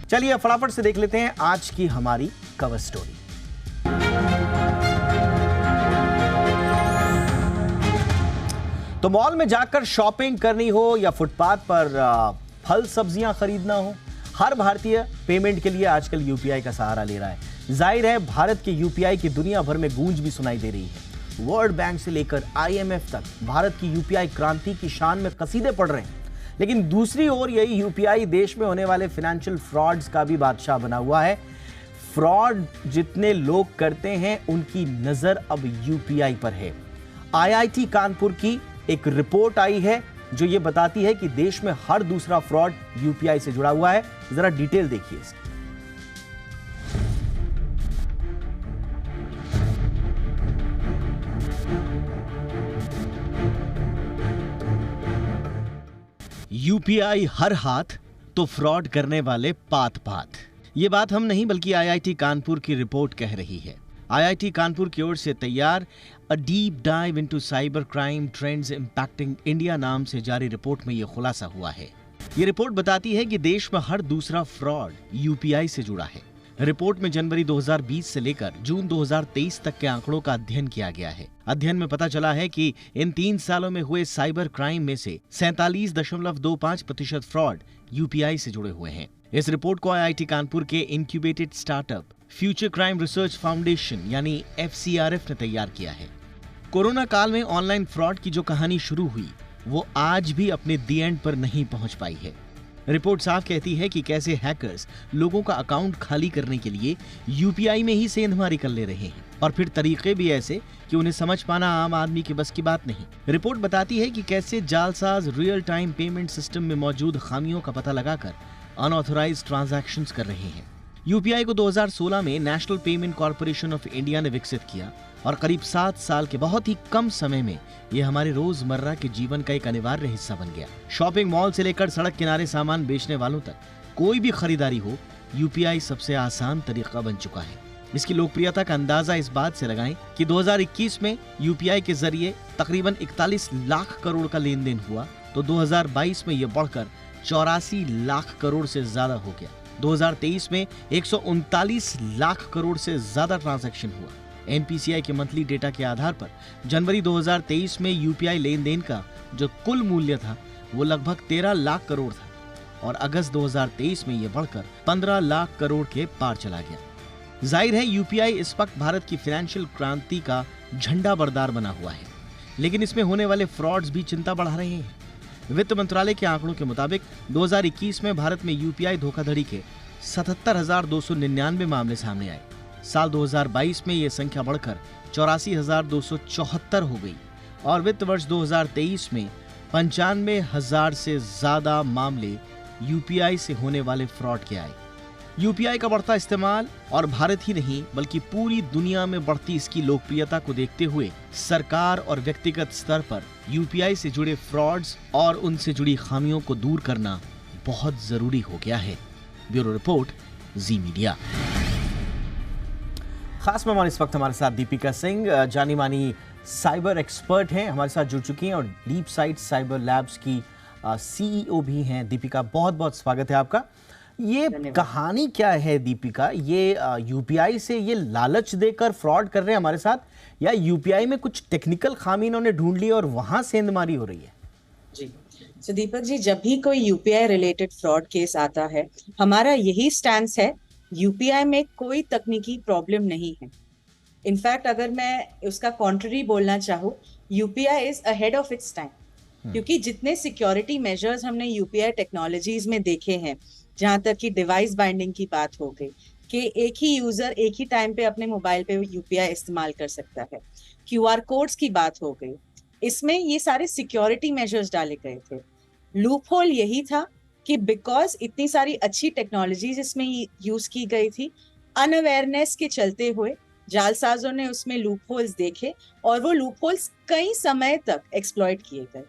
चलिए फटाफट से देख लेते हैं आज की हमारी कवर स्टोरी। तो मॉल में जाकर शॉपिंग करनी हो या फुटपाथ पर फल सब्जियां खरीदना हो, हर भारतीय पेमेंट के लिए आजकल यूपीआई का सहारा ले रहा है। जाहिर है भारत के यूपीआई की दुनिया भर में गूंज भी सुनाई दे रही है। वर्ल्ड बैंक से लेकर आईएमएफ तक भारत की यूपीआई क्रांति की शान में कसीदे पड़ रहे हैं। लेकिन दूसरी ओर यही यूपीआई देश में होने वाले फाइनेंशियल फ्रॉड्स का भी बादशाह बना हुआ है। फ्रॉड जितने लोग करते हैं उनकी नजर अब यूपीआई पर है। आईआईटी कानपुर की एक रिपोर्ट आई है जो ये बताती है कि देश में हर दूसरा फ्रॉड यूपीआई से जुड़ा हुआ है। जरा डिटेल देखिए इसकी। यूपीआई हर हाथ तो फ्रॉड करने वाले पात पात। ये बात हम नहीं बल्कि आईआईटी कानपुर की रिपोर्ट कह रही है। आईआईटी कानपुर की ओर से तैयार a deep dive into cyber crime trends impacting India नाम से जारी रिपोर्ट में यह खुलासा हुआ है। ये रिपोर्ट बताती है कि देश में हर दूसरा फ्रॉड यूपीआई से जुड़ा है। रिपोर्ट में जनवरी 2020 से लेकर जून 2023 तक के आंकड़ों का अध्ययन किया गया है। अध्ययन में पता चला है कि इन 3 सालों में हुए साइबर क्राइम में से 47.25% फ्रॉड यूपीआई से जुड़े हुए हैं। इस रिपोर्ट को आईआईटी कानपुर के incubated startup future crime research foundation यानी एफसीआरएफ ने तैयार किया है। कोरोना काल में ऑनलाइन फ्रॉड की जो कहानी शुरू हुई वो आज भी अपने दी एंड पर नहीं पहुंच पाई है। रिपोर्ट साफ कहती है कि कैसे हैकर्स लोगों का अकाउंट खाली करने के लिए यूपीआई में ही सेंधमारी कर ले रहे हैं और फिर तरीके भी ऐसे कि उन्हें समझ पाना आम आदमी के बस की बात नहीं। रिपोर्ट बताती है कि कैसे जालसाज रियल टाइम पेमेंट सिस्टम में मौजूद खामियों का पता लगाकर अनऑथराइज्ड ट्रांजैक्शंस कर रहे हैं। यूपीआई को 2016 में national payment corporation of India ने विकसित किया और करीब 7 साल के बहुत ही कम समय में यह हमारे रोजमर्रा के जीवन का एक अनिवार्य हिस्सा बन गया। शॉपिंग मॉल से लेकर सड़क किनारे सामान बेचने वालों तक कोई भी खरीदारी हो, यूपीआई सबसे आसान तरीका बन चुका है। इसकी लोकप्रियता का अंदाजा इस बात से लगाएं कि 2021 में यूपीआई के जरिए तकरीबन 41 लाख करोड़ का लेन देन हुआ, तो 2022 में यह बढ़कर 84 लाख करोड़ से ज्यादा हो गया। 2023 में 139 लाख करोड़ से ज्यादा ट्रांजैक्शन हुआ। एनपीसीआई के मंथली डेटा के आधार पर जनवरी 2023 में यूपीआई लेन देन का जो कुल मूल्य था वो लगभग 13 लाख करोड़ था और अगस्त 2023 में यह बढ़कर 15 लाख करोड़ के पार चला गया। जाहिर है यूपीआई इस वक्त भारत की फाइनेंशियल क्रांति का झंडा बरदार बना हुआ है, लेकिन इसमें होने वाले फ्रॉड्स भी चिंता बढ़ा रहे हैं। वित्त मंत्रालय के आंकड़ों के मुताबिक 2021 में भारत में यूपीआई धोखाधड़ी के 77,299 मामले सामने आए। साल 2022 में यह संख्या बढ़कर 84,274 हो गई और वित्त वर्ष 2023 में 95,000 से ज्यादा मामले यूपीआई से होने वाले फ्रॉड के आए। यूपीआई का बढ़ता इस्तेमाल और भारत ही नहीं बल्कि पूरी दुनिया में बढ़ती इसकी लोकप्रियता को देखते हुए सरकार और व्यक्तिगत स्तर पर यूपीआई से जुड़े फ्रॉड्स और उनसे जुड़ी खामियों को दूर करना बहुत जरूरी हो गया है। Bureau report, Zee media. खास मेहमान इस वक्त हमारे साथ दीपिका सिंह, जानी मानी साइबर एक्सपर्ट हैं, हमारे साथ जुड़ चुकी हैं और डीप साइट साइबर लैब्स की सीईओ भी हैं। दीपिका, बहुत बहुत स्वागत है आपका। ये कहानी क्या है दीपिका? ये यूपीआई से ये लालच देकर फ्रॉड कर रहे हैं हमारे साथ, या यूपीआई में कुछ टेक्निकल खामी इन्होंने ढूंढ ली और वहां सेंधमारी हो रही है? जी, तो दीपक जी, जब भी कोई यूपीआई रिलेटेड फ्रॉड केस आता है, हमारा यही स्टैंस है, यूपीआई में कोई तकनीकी प्रॉब्लम नहीं है। इनफैक्ट अगर मैं उसका कॉन्ट्ररी बोलना चाहूँ, UPI is ahead of its time, क्योंकि जितने सिक्योरिटी मेजर्स हमने यूपीआई टेक्नोलॉजीज में देखे हैं, जहां तक कि डिवाइस बाइंडिंग की बात हो गई कि एक ही यूजर एक ही टाइम पे अपने मोबाइल पे यूपीआई इस्तेमाल कर सकता है, क्यूआर कोड्स की बात हो गई, इसमें ये सारे सिक्योरिटी मेजर्स डाले गए थे। लूप होल यही था कि बिकॉज इतनी सारी अच्छी टेक्नोलॉजीज इसमें यूज की गई थी, अनअवेयरनेस के चलते हुए जालसाजों ने उसमें लूप होल्स देखे और वो लूप होल्स कई समय तक एक्सप्लॉइट किए गए।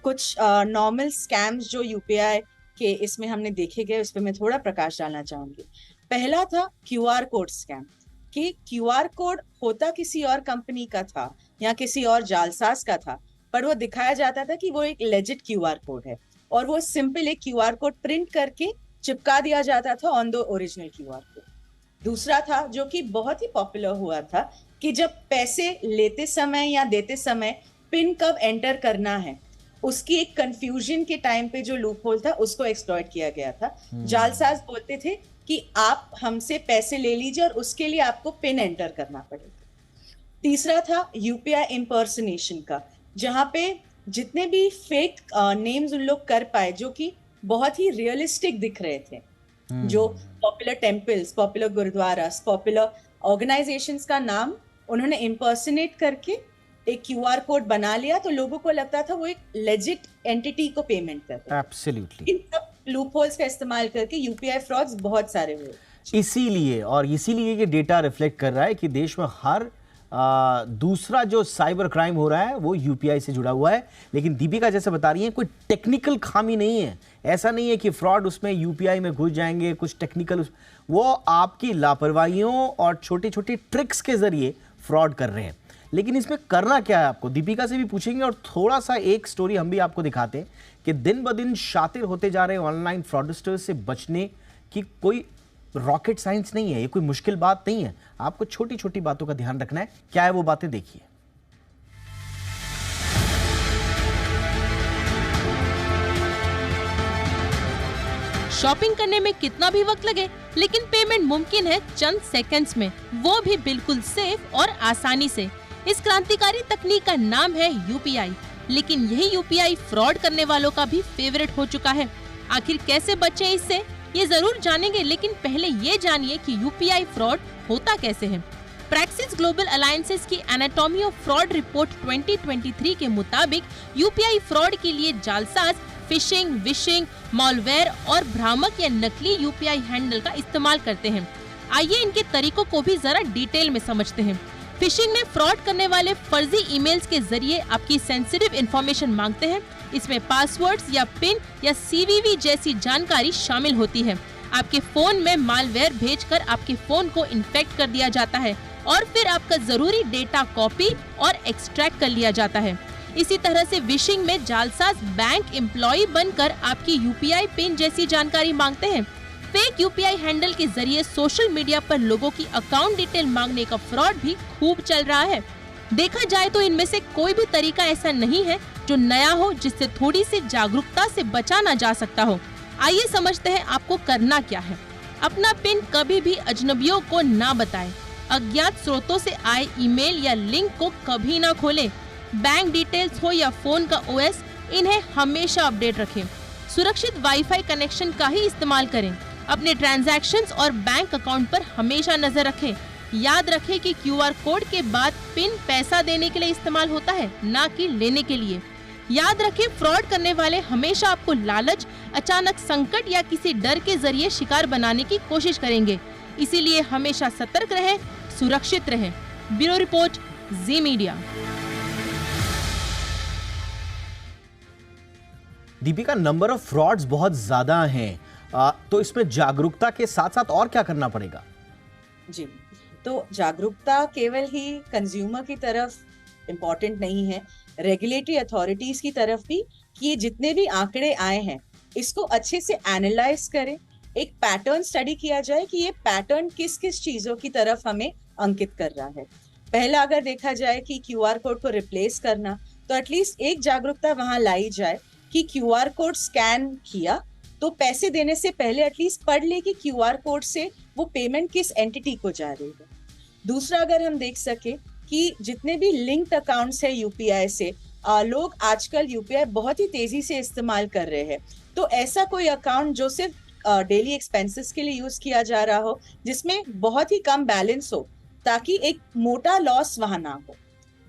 कुछ नॉर्मल स्कैम्स जो यूपीआई के इसमें हमने देखे गए, उस पर मैं थोड़ा प्रकाश डालना चाहूंगी। पहला था क्यूआर कोड स्कैम, कि क्यूआर कोड होता किसी और कंपनी का था या किसी और जालसाज का था, पर वो दिखाया जाता था कि वो एक लेजिट क्यूआर कोड है और वो सिंपल एक क्यूआर कोड प्रिंट करके चिपका दिया जाता था on the original QR code. दूसरा था जो कि बहुत ही पॉपुलर हुआ था कि जब पैसे लेते समय या देते समय पिन कब एंटर करना है, उसकी एक कंफ्यूजन के टाइम पे जो लूप होल था उसको एक्सप्लॉइट किया गया था। जालसाज बोलते थे कि आप हमसे पैसे ले लीजिए और उसके लिए आपको पिन एंटर करना पड़ेगा। तीसरा था यूपीआई इम्पर्सनेशन का, जहां पे जितने भी फेक नेम्स उन लोग कर पाए जो कि बहुत ही रियलिस्टिक दिख रहे थे, जो popular temples, popular gurdwaras, popular organisations का नाम उन्होंने इम्पर्सनेट करके एक क्यूआर कोड बना लिया, तो लोगों को लगता था वो एक लेजिट एंटिटी को पेमेंट कर रहे हैं। एब्सोल्युटली। इन सब लूपहोल्स का इस्तेमाल करके यूपीआई फ्रॉड्स बहुत सारे हुए। इसीलिए ये डेटा रिफ्लेक्ट कर रहा है कि देश में हर दूसरा जो साइबर क्राइम हो रहा है वो यूपीआई से जुड़ा हुआ है। लेकिन दीपिका जैसे बता रही है, कोई टेक्निकल खामी नहीं है। ऐसा नहीं है कि फ्रॉड उसमें यूपीआई में घुस जाएंगे, कुछ टेक्निकल, वो आपकी लापरवाहियों और छोटी छोटी ट्रिक्स के जरिए फ्रॉड कर रहे हैं। लेकिन इसमें करना क्या है आपको, दीपिका से भी पूछेंगे। और थोड़ा सा एक स्टोरी हम भी आपको दिखाते हैं कि दिन ब दिन शातिर होते जा रहे ऑनलाइन फ्रॉडस्टर्स से बचने की कोई रॉकेट साइंस नहीं है, ये कोई मुश्किल बात नहीं है। आपको छोटी छोटी बातों का ध्यान रखना है। क्या है वो बातें, देखिए। शॉपिंग करने में कितना भी वक्त लगे, लेकिन पेमेंट मुमकिन है चंद सेकंड्स में, वो भी बिल्कुल सेफ और आसानी से। इस क्रांतिकारी तकनीक का नाम है यूपीआई। लेकिन यही यूपीआई फ्रॉड करने वालों का भी फेवरेट हो चुका है। आखिर कैसे बचें इससे, ये जरूर जानेंगे, लेकिन पहले ये जानिए कि यूपीआई फ्रॉड होता कैसे है। प्रैक्सिस ग्लोबल अलायंसेस की एनाटॉमी ऑफ फ्रॉड रिपोर्ट 2023 के मुताबिक यूपीआई फ्रॉड के लिए जालसाज फिशिंग, विशिंग, मॉलवेयर और भ्रामक या नकली यूपीआई हैंडल का इस्तेमाल करते हैं। आइए इनके तरीकों को भी जरा डिटेल में समझते हैं। फिशिंग में फ्रॉड करने वाले फर्जी ईमेल्स के जरिए आपकी सेंसिटिव इंफॉर्मेशन मांगते हैं। इसमें पासवर्ड्स या पिन या सीवीवी जैसी जानकारी शामिल होती है। आपके फोन में मालवेयर भेजकर आपके फोन को इन्फेक्ट कर दिया जाता है और फिर आपका जरूरी डेटा कॉपी और एक्सट्रैक्ट कर लिया जाता है। इसी तरह से विशिंग में जालसाज बैंक एम्प्लॉय बनकर आपकी यूपीआई पिन जैसी जानकारी मांगते हैं। फेक यूपीआई हैंडल के जरिए सोशल मीडिया पर लोगों की अकाउंट डिटेल मांगने का फ्रॉड भी खूब चल रहा है। देखा जाए तो इनमें से कोई भी तरीका ऐसा नहीं है जो नया हो, जिससे थोड़ी सी जागरूकता से बचा ना जा सकता हो। आइए समझते हैं आपको करना क्या है। अपना पिन कभी भी अजनबियों को ना बताएं। अज्ञात स्रोतों से आए ईमेल या लिंक को कभी ना खोलें। बैंक डिटेल्स हो या फोन का ओएस, इन्हें हमेशा अपडेट रखें। सुरक्षित वाईफाई कनेक्शन का ही इस्तेमाल करें। अपने ट्रांजैक्शंस और बैंक अकाउंट पर हमेशा नजर रखें। याद रखें कि क्यूआर कोड के बाद पिन पैसा देने के लिए इस्तेमाल होता है, ना कि लेने के लिए। याद रखें, फ्रॉड करने वाले हमेशा आपको लालच, अचानक संकट या किसी डर के जरिए शिकार बनाने की कोशिश करेंगे। इसीलिए हमेशा सतर्क रहें, सुरक्षित रहें। Bureau report, Zee media. Deepika, number of frauds बहुत ज्यादा हैं, तो इसमें जागरूकता के साथ साथ और क्या करना पड़ेगा? जी, तो जागरूकता केवल ही कंज्यूमर की तरफ इम्पोर्टेंट नहीं है, रेगुलेटरी अथॉरिटीज की तरफ भी, कि ये जितने भी आंकड़े आए हैं इसको अच्छे से एनालाइज करें, एक पैटर्न स्टडी किया जाए कि ये पैटर्न किस किस चीजों की तरफ हमें अंकित कर रहा है। पहला अगर देखा जाए कि क्यूआर कोड को रिप्लेस करना, तो एटलीस्ट एक जागरूकता वहां लाई जाए कि क्यूआर कोड स्कैन किया तो पैसे देने से पहले एटलीस्ट पढ़ ले कि क्यूआर कोड से वो पेमेंट किस एंटिटी को जा रही है। दूसरा, अगर हम देख सके कि जितने भी लिंक्ड अकाउंट्स है यूपीआई से, लोग आजकल यूपीआई बहुत ही तेजी से इस्तेमाल कर रहे हैं, तो ऐसा कोई अकाउंट जो सिर्फ डेली एक्सपेंसेस के लिए यूज किया जा रहा हो, जिसमें बहुत ही कम बैलेंस हो, ताकि एक मोटा लॉस वहां ना हो।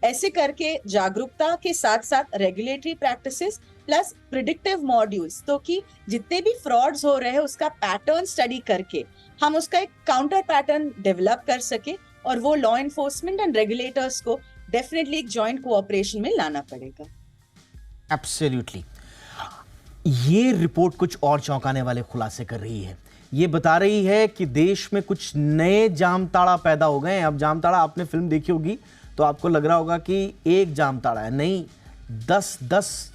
ऐसे करके जागरूकता के साथ साथ regulatory practices plus predictive modules, तो कि जितने भी फ्रॉड्स हो रहे हैं उसका पैटर्न स्टडी करके हम उसका एक काउंटर पैटर्न डेवलप कर सके, और वो लॉ एनफोर्समेंट एंड रेगुलेटर्स को डेफिनेटली एक जॉइंट कोऑपरेशन में लाना पड़ेगा। एब्सोल्युटली। ये रिपोर्ट कुछ और चौंकाने वाले खुलासे कर रही है। ये बता रही है कि देश में कुछ नए जामताड़ा पैदा हो गए हैं। अब जामताड़ा, आपने फिल्म देखी होगी तो आपको लग रहा होगा कि एक जामताड़ा है, नहीं, 10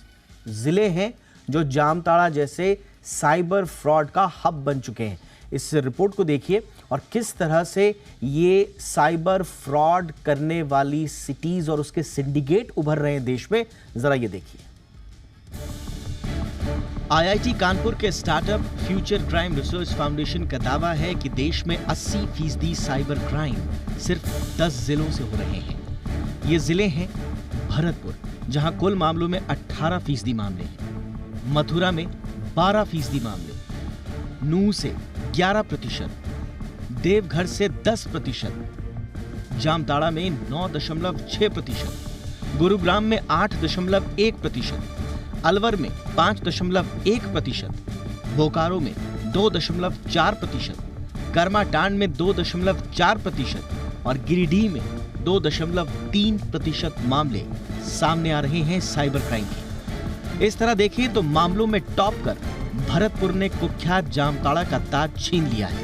जिले हैं जो जामताड़ा जैसे साइबर फ्रॉड का हब बन चुके हैं। इस रिपोर्ट को देखिए और किस तरह से ये साइबर फ्रॉड करने वाली सिटीज और उसके सिंडिकेट उभर रहे हैं देश में, जरा ये देखिए। आईआईटी कानपुर के startup future crime research foundation का दावा है कि देश में 80% साइबर क्राइम सिर्फ 10 जिलों से हो रहे हैं। ये जिले हैं भरतपुर, जहां कुल मामलों में 18% मामले हैं, मथुरा में 12% मामले, नूह से 11%, देवघर से 10%, जामताड़ा में 9.6%, गुरुग्राम में 8.1%, अलवर में 5.1%, बोकारो में 2.4%, करमाटांड में 2.4% और गिरिडीह में 2.3% मामले सामने आ रहे हैं साइबर क्राइम के। इस तरह देखें तो मामलों में टॉप कर भरतपुर ने कुख्यात जामताड़ा का ताज छीन लिया है।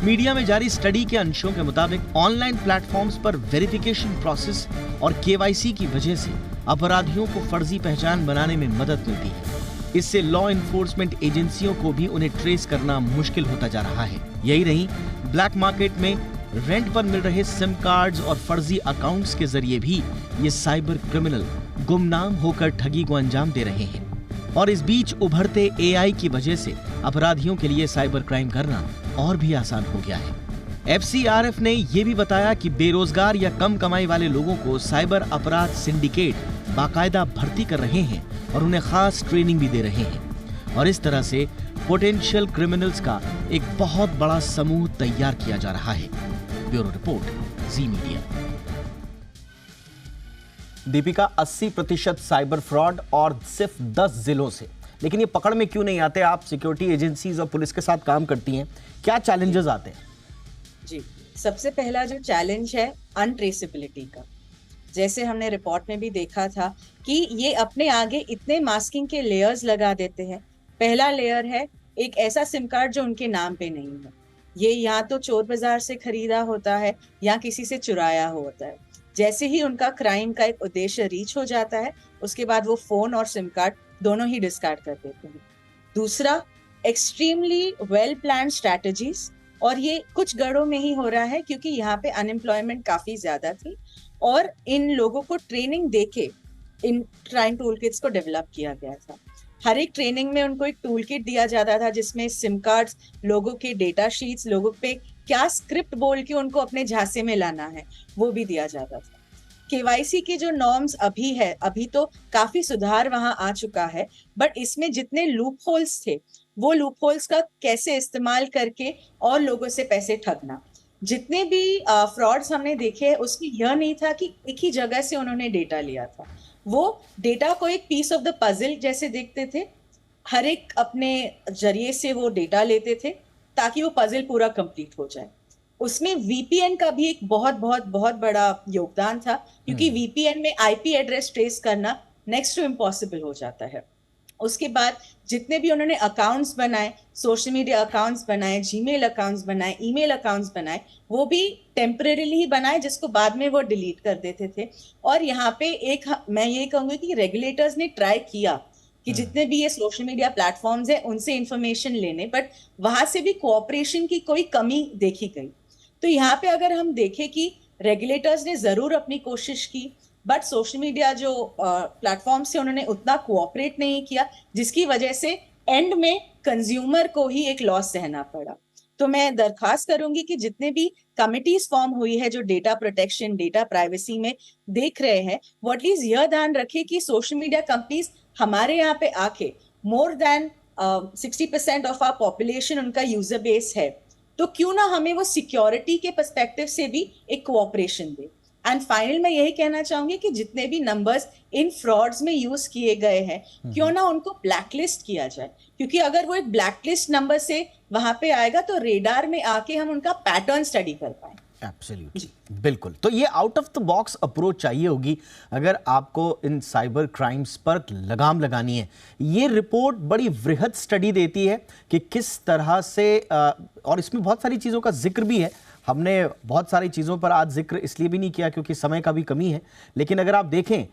मीडिया में जारी स्टडी के अंशों के मुताबिक ऑनलाइन प्लेटफॉर्म्स पर वेरिफिकेशन प्रोसेस और केवाईसी की वजह से अपराधियों को फर्जी पहचान बनाने में मदद मिलती है। इससे लॉ इन्फोर्समेंट एजेंसियों को भी उन्हें ट्रेस करना मुश्किल होता जा रहा है। यही नहीं, ब्लैक मार्केट में रेंट पर मिल रहे सिम कार्ड्स और फर्जी अकाउंट्स के जरिए भी ये साइबर क्रिमिनल गुमनाम होकर ठगी को अंजाम दे रहे हैं। और इस बीच उभरते एआई की वजह से अपराधियों के लिए साइबर क्राइम करना और भी आसान हो गया है। एफसीआरएफ ने यह भी बताया कि बेरोजगार या कम कमाई वाले लोगों को साइबर अपराध सिंडिकेट बाकायदा भर्ती कर रहे हैं और उन्हें खास ट्रेनिंग भी दे रहे हैं। और इस तरह से पोटेंशियल क्रिमिनल्स का एक बहुत बड़ा समूह तैयार किया जा रहा है। Bureau report, Zee media. Deepika, 80% cyber fraud और सिर्फ 10 जिलों से, लेकिन ये पकड़ में क्यों नहीं आते? आप सिक्योरिटी एजेंसीज और पुलिस के साथ काम करती हैं, क्या चैलेंजेस आते हैं? जी, सबसे पहला जो चैलेंज है अनट्रेसेबिलिटी का। जैसे हमने रिपोर्ट में भी देखा था कि ये अपने आगे इतने मास्किंग के लेयर्स लगा देते हैं। पहला लेयर है एक ऐसा सिम कार्ड जो उनके नाम पे नहीं है। ये या तो चोर बाजार से खरीदा होता है या किसी से चुराया होता है। जैसे ही उनका क्राइम का एक उद्देश्य रीच हो जाता है, उसके बाद वो फोन और सिम कार्ड दोनों ही डिस्कार्ड कर देते हैं। दूसरा, एक्सट्रीमली वेल प्लान स्ट्रैटेजीज, और ये कुछ गढ़ों में ही हो रहा है क्योंकि यहाँ पे अनएम्प्लॉयमेंट काफी ज्यादा थी और इन लोगों को ट्रेनिंग देके इन क्राइम टूल किट्स को डेवलप किया गया था। हर एक ट्रेनिंग में उनको एक टूल किट दिया जाता था जिसमें सिम कार्ड्स, लोगों के डेटा शीट्स, लोगों पे क्या स्क्रिप्ट बोल के उनको अपने झांसे में लाना है, वो भी दिया जाता था। केवाईसी के जो नॉर्म्स अभी तो काफी सुधार वहां आ चुका है, बट इसमें जितने लूप होल्स थे, वो लूप होल्स का कैसे इस्तेमाल करके और लोगों से पैसे ठगना। जितने भी फ्रॉड्स हमने देखे हैं, उसमें यह नहीं था कि एक ही जगह से उन्होंने डेटा लिया था। वो डेटा को एक पीस ऑफ द पजल जैसे देखते थे, हर एक अपने जरिए से वो डेटा लेते थे ताकि वो पजल पूरा कंप्लीट हो जाए। उसमें वीपीएन का भी एक बहुत बड़ा योगदान था, क्योंकि वीपीएन में आईपी एड्रेस ट्रेस करना नेक्स्ट टू इम्पॉसिबल हो जाता है। उसके बाद जितने भी उन्होंने अकाउंट्स बनाए, सोशल मीडिया अकाउंट्स बनाए, जीमेल अकाउंट्स बनाए, ईमेल अकाउंट्स बनाए, वो भी टेम्परेरीली ही बनाए जिसको बाद में वो डिलीट कर देते थे। और यहाँ पे मैं ये कहूँगी कि रेगुलेटर्स ने ट्राई किया कि जितने भी ये सोशल मीडिया प्लेटफॉर्म्स हैं उनसे इंफॉर्मेशन लेने, बट वहां से भी कोऑपरेशन की कोई कमी देखी गई। तो यहाँ पे अगर हम देखें कि रेगुलेटर्स ने जरूर अपनी कोशिश की, बट सोशल मीडिया जो प्लेटफॉर्म से उन्होंने उतना कोऑपरेट नहीं किया, जिसकी वजह से एंड में कंज्यूमर को ही एक लॉस सहना पड़ा। तो मैं दरखास्त करूंगी कि जितने भी कमिटीज फॉर्म हुई है जो डेटा प्रोटेक्शन, डेटा प्राइवेसी में देख रहे हैं, वो एटलीस्ट यह ध्यान रखे कि सोशल मीडिया कंपनीज हमारे यहाँ पे आके more than 60% of our population उनका यूजर बेस है, तो क्यों ना हमें वो सिक्योरिटी के पर्सपेक्टिव से भी एक कोऑपरेशन दे। एंड फाइनल मैं यही कहना चाहूंगी कि जितने भी नंबर्स इन फ्रॉड्स में यूज किए गए हैं, क्यों ना उनको ब्लैकलिस्ट किया जाए, क्योंकि अगर वो एक ब्लैकलिस्ट नंबर से वहां पे आएगा तो रेडार में आके हम उनका पैटर्न स्टडी कर पाए। एब्सोल्युटली, बिल्कुल। तो ये out of the box approach चाहिए होगी अगर आपको इन साइबर क्राइम्स पर लगाम लगानी है। ये रिपोर्ट बड़ी वृहद स्टडी देती है कि किस तरह से और इसमें बहुत सारी चीज़ों का जिक्र भी है। हमने बहुत सारी चीज़ों पर आज जिक्र इसलिए भी नहीं किया क्योंकि समय का भी कमी है, लेकिन अगर आप देखें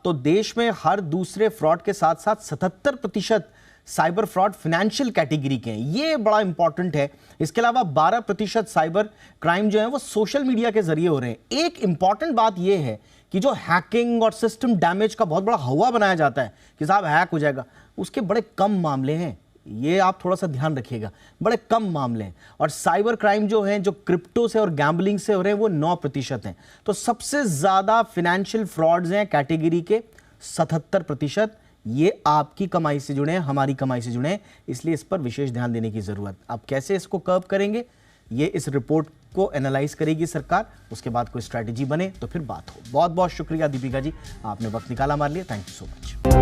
तो देश में हर दूसरे फ्रॉड के साथ साथ 77% साइबर फ्रॉड फाइनेंशियल कैटेगरी के हैं, ये बड़ा इंपॉर्टेंट है। इसके अलावा 12% साइबर क्राइम जो है वो सोशल मीडिया के जरिए हो रहे हैं। एक इंपॉर्टेंट बात ये है कि जो हैकिंग और सिस्टम डैमेज का बहुत बड़ा हवा बनाया जाता है कि साहब हैक हो जाएगा, उसके बड़े कम मामले हैं। ये आप थोड़ा सा ध्यान रखिएगा, बड़े कम मामले हैं। और साइबर क्राइम जो है जो क्रिप्टो से और गैम्बलिंग से हो रहे हैं वो 9% हैं। तो सबसे ज्यादा फाइनेंशियल फ्रॉड्स हैं कैटेगरी के 77%। ये आपकी कमाई से जुड़े हैं, हमारी कमाई से जुड़े हैं, इसलिए इस पर विशेष ध्यान देने की जरूरत। अब कैसे इसको कर्व करेंगे, ये इस रिपोर्ट को एनालाइज करेगी सरकार, उसके बाद कोई स्ट्रैटेजी बने तो फिर बात हो। बहुत बहुत शुक्रिया दीपिका जी, आपने वक्त निकाला हमारे लिए। Thank you so much.